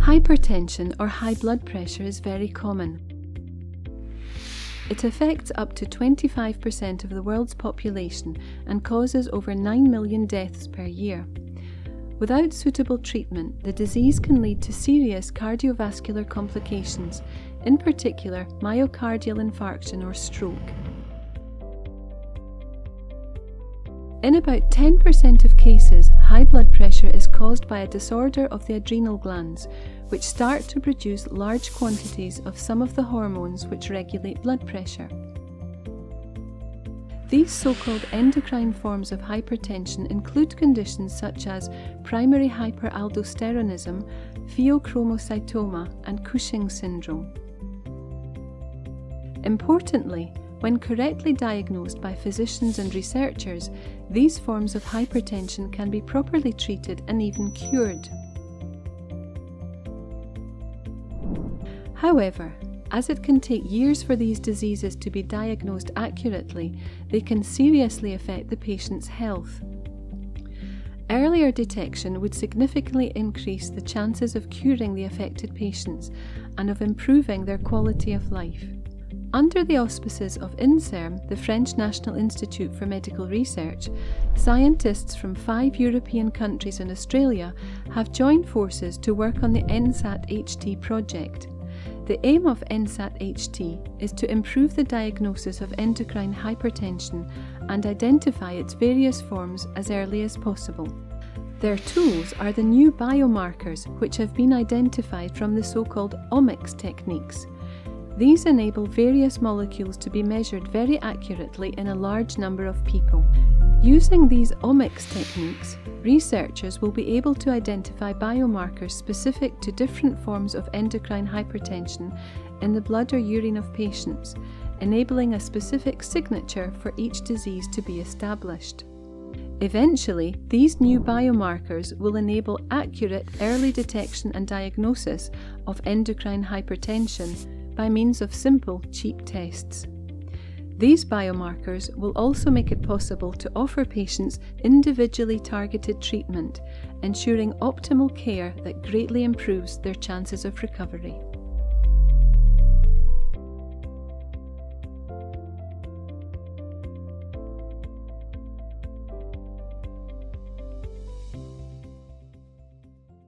Hypertension or high blood pressure is very common. It affects up to 25% of the world's population and causes over 9 million deaths per year. Without suitable treatment, the disease can lead to serious cardiovascular complications, in particular myocardial infarction or stroke. In about 10% of cases, high blood pressure is caused by a disorder of the adrenal glands, which start to produce large quantities of some of the hormones which regulate blood pressure. These so-called endocrine forms of hypertension include conditions such as primary hyperaldosteronism, pheochromocytoma, and Cushing's syndrome. Importantly, when correctly diagnosed by physicians and researchers, these forms of hypertension can be properly treated and even cured. However, as it can take years for these diseases to be diagnosed accurately, they can seriously affect the patient's health. Earlier detection would significantly increase the chances of curing the affected patients and of improving their quality of life. Under the auspices of INSERM, the French National Institute for Medical Research, scientists from 5 European countries and Australia have joined forces to work on the ENSAT-HT project. The aim of ENSAT-HT is to improve the diagnosis of endocrine hypertension and identify its various forms as early as possible. Their tools are the new biomarkers which have been identified from the so-called omics techniques. These enable various molecules to be measured very accurately in a large number of people. Using these omics techniques, researchers will be able to identify biomarkers specific to different forms of endocrine hypertension in the blood or urine of patients, enabling a specific signature for each disease to be established. Eventually, these new biomarkers will enable accurate early detection and diagnosis of endocrine hypertension by means of simple, cheap tests. These biomarkers will also make it possible to offer patients individually targeted treatment, ensuring optimal care that greatly improves their chances of recovery.